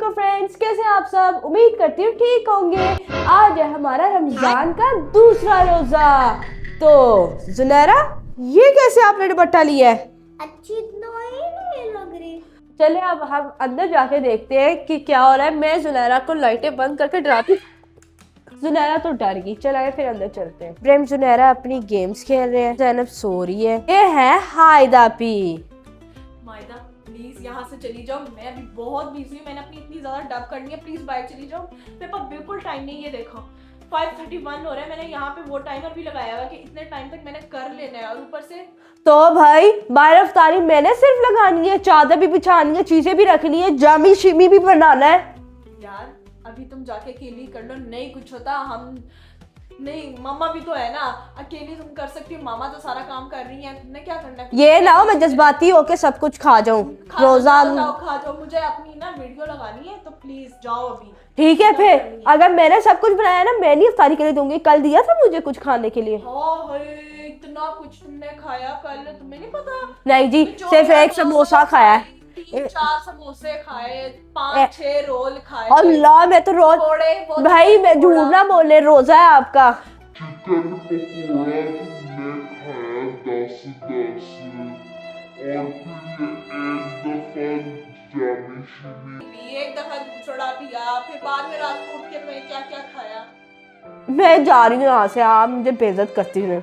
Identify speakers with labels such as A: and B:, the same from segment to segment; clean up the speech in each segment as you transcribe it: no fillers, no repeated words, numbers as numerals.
A: वालेकुम फ्रेंड्स, कैसे आप सब? उम्मीद करती हूँ ठीक होंगे। आज है हमारा रमजान का दूसरा रोजा। तो जुनैरा, ये कैसे आपने दुपट्टा लिया है?
B: अच्छी तो नहीं लग रही।
A: चले अब हम अंदर जाके देखते हैं कि क्या हो रहा है। मैं जुनैरा को लाइटें बंद करके डराती, जुनैरा तो डर गई। चलाए फिर अंदर चलते हैं। प्रेम जुनैरा अपनी गेम्स खेल रहे हैं, जैनब सो रही है। ये है हायदा पी।
C: मायदा प्लीज यहाँ से चली जाओ, मैं अभी बहुत बिजी हूँ। मैंने अपनी इतनी ज्यादा डब करनी है, प्लीज बाहर चली जाओ। मेरे पास बिल्कुल टाइम नहीं है। देखो 5:31 हो रहा है, मैंने यहाँ पे वो टाइमर भी लगाया हुआ कि इतने टाइम तक मैंने कर लेना है। और ऊपर से
A: तो भाई बाहर अफ्तारी मैंने सिर्फ लगानी है, चादर भी बिछानी है, चीजें भी रखनी है, जामी शिमी भी बनाना है।
C: यार अभी तुम जाके अकेली कर लो, नहीं कुछ होता। हम नहीं, मामा भी तो है ना, अकेली तुम कर सकती हो। मामा तो सारा काम कर रही है, तुमने क्या करना है?
A: ये ना हो मैं जज्बाती होके सब कुछ खा जाऊं रोजा।
C: खा जाओ। मुझे अपनी ना वीडियो लगानी है, तो प्लीज जाओ अभी।
A: ठीक है, फिर अगर मैंने सब कुछ बनाया ना, मैं नहीं अफ्तारी के लिए दूंगी। कल दिया था मुझे कुछ खाने के लिए।
C: इतना कुछ तुमने खाया कल, तुम्हें नहीं पता?
A: नहीं जी, सिर्फ एक समोसा खाया है।
C: 3-4 समोसे खाए, 5-6 रोल खाए।
A: अल्लाह, मैं तो रोज भाई मैं झूठ ना बोले, रोजा है आपका।
D: चिकन पकौड़ा तुमने खाया 10-10 और फिर जामी शिमी।
C: एक दफा चढ़ा पिया, फिर बाद में रात को उठ के मैं क्या क्या खाया।
A: मैं जा रही हूँ यहाँ से, आप मुझे बेइज्जत करती हैं।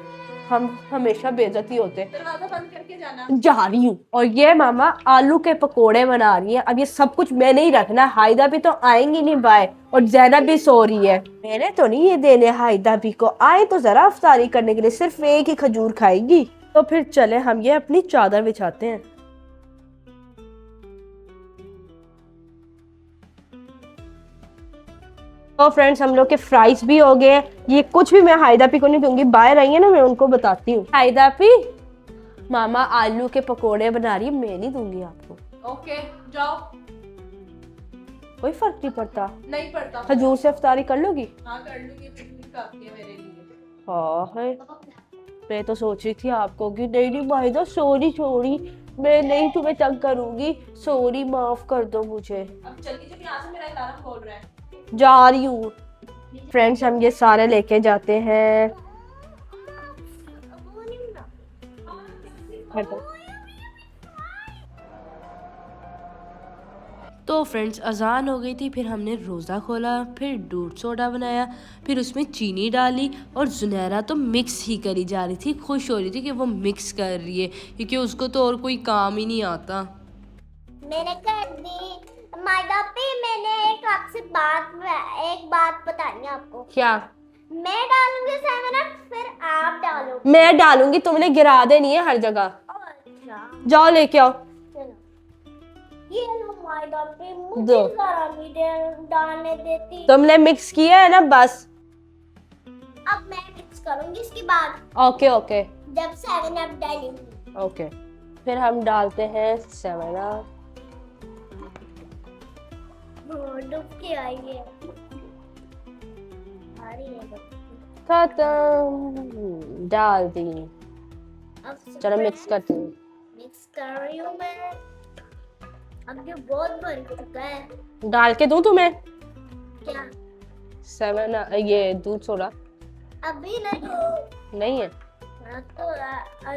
A: हम हमेशा बेइज्जत ही होते हैं।
C: दरवाजा बंद करके जाना।
A: जा रही हूँ। और ये मामा आलू के पकोड़े बना रही है। अब ये सब कुछ मैंने ही रखना है, हायदा भी तो आएंगी नहीं बाय, और जैनब भी सो रही है। मैंने तो नहीं ये देने हायदा भी को, आए तो जरा अफ्तारी करने के लिए, सिर्फ एक ही खजूर खाएगी। तो फिर चले हम ये अपनी चादर बिछाते हैं। तो फ्रेंड्स, हम लोग के फ्राइज भी हो गए। ये कुछ भी मैं हायदा पी को नहीं दूंगी, बाहर आई है ना, मैं उनको बताती हूँ। हायदा पी, मामा आलू के पकोड़े बना रही है, मैं नहीं दूंगी आपको।
C: ओके जाओ।
A: कोई फर्क नहीं पड़ता।
C: नहीं पड़ता।
A: खजूर से अफ्तारी कर लोगी?
C: हाँ कर लूंगी, पिकनिक काफी है मेरे लिए।
A: हाँ है। मैं तो सोच रही थी आपको कि नहीं नहीं माहिदा, सॉरी, मैं नहीं तुम्हें तंग करूंगी, सॉरी, माफ कर दो मुझे।
C: अब जल्दी जल्दी यहाँ से, मेरा अलार्म बोल रहा है।
A: जा रही हूँ। फ्रेंड्स, हम ये सारे लेके जाते हैं। तो फ्रेंड्स, अजान हो गई थी, फिर हमने रोज़ा खोला, फिर दूध सोडा बनाया, फिर उसमें चीनी डाली, और जुनैरा तो मिक्स ही करी जा रही थी, खुश हो रही थी कि वो मिक्स कर रही है, क्योंकि उसको तो और कोई काम ही नहीं आता।
B: मैंने कर दी मायदा पे। मैंने आपसे एक बात बतानी है आपको।
A: क्या?
B: मैं डालूंगी 7 अप, फिर आप डालो।
A: मैं डालूंगी, तुमने गिरा देनी है हर जगह।
B: अच्छा
A: जाओ लेके आओ।
B: चलो, ये लो मायदा पे, मुझे
A: दो।
B: जरा भी डालने देती।
A: तुमने मिक्स किया है ना, बस।
B: अब मैं मिक्स करूंगी इसके बाद,
A: ओके ओके
B: जब 7 अप डालूंगी।
A: ओके। फिर हम डालते हैं 7 अप।
B: डूब के आई है, आ रही है।
A: खत्म, डाल दी।
B: अब
A: चलो मिक्स करते हैं।
B: मिक्स कर रही हूँ मैं। अब ये बहुत बन चुका है।
A: डाल के दूं तुम्हें
B: क्या
A: 7 ये दूध सोडा?
B: अभी नहीं।
A: नहीं है?
B: हाँ, तो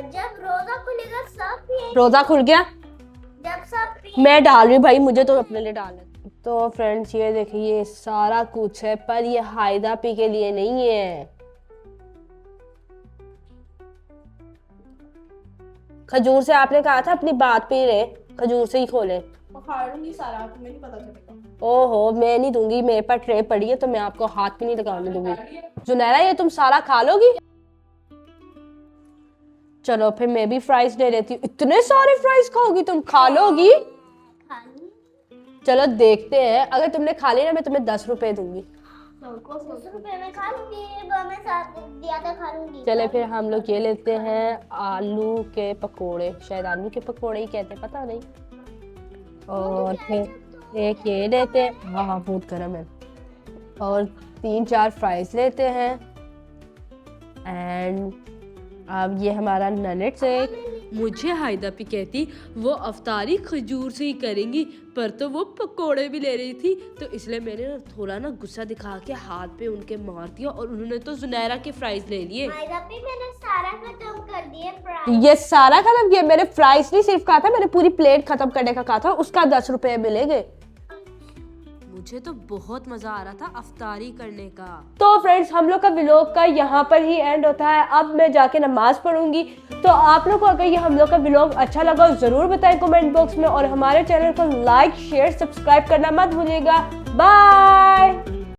B: जब रोजा खुलेगा सब पिए।
A: रोजा खुल गया,
B: जब सब पिए।
A: मैं डाल रही हूँ भाई, मुझे तो अपने लिए डालना है। तो फ्रेंड्स, ये देखिए, ये सारा कुछ है, पर ये हायदा पी के लिए नहीं है। खजूर से आपने कहा था अपनी बात पे रहे, खजूर से ही खोले।
C: पखाड़ूंगी सारा, तुम्हें नहीं पता चलेगा।
A: ओहो, मैं नहीं दूंगी, मेरे पर ट्रे पड़ी है, तो मैं आपको हाथ भी नहीं लगाने दूंगी। जुनैरा, ये तुम सारा खा लोगी? चलो फिर मैं भी फ्राइज ले लेती हूँ। इतने सारे फ्राइज खाओगी तुम? खा लोगी? चलो देखते हैं, अगर तुमने खा ली ना, मैं तुम्हें 10 रुपए दूंगी।
B: 10 रुपए में खा लूंगी, मैं साथ ज्यादा खा लूंगी।
A: चले फिर हम लोग ये लेते हैं आलू के पकोड़े, शायद आलू के पकोड़े ही कहते, पता नहीं। और फिर एक ये लेते हैं, हाँ बहुत गर्म है। और 3-4 फ्राइज लेते हैं। एंड अब ये हमारा नगेट्स है, मुझे हायदा भी कहती वो अफ्तारी खजूर से ही करेंगी, पर तो वो पकोड़े भी ले रही थी, तो इसलिए मैंने थोड़ा ना गुस्सा दिखा के हाथ पे उनके मार दिया और उन्होंने तो जुनैरा के फ्राइज ले लिए।
B: मायदा भी मैंने सारा खत्म कर दिए फ्राइज।
A: ये सारा खत्म किया? मैंने फ्राइज नहीं सिर्फ कहा था, मैंने पूरी प्लेट खत्म करने का कहा था, उसका 10 रुपए मिलेंगे। मुझे तो बहुत मजा आ रहा था अफ्तारी करने का। तो फ्रेंड्स, हम लोग का व्लॉग का यहाँ पर ही एंड होता है। अब मैं जाके नमाज पढ़ूंगी। तो आप लोग को अगर ये हम लोग का व्लॉग अच्छा लगा जरूर बताएं कमेंट बॉक्स में, और हमारे चैनल को लाइक शेयर सब्सक्राइब करना मत भूलिएगा। बाय।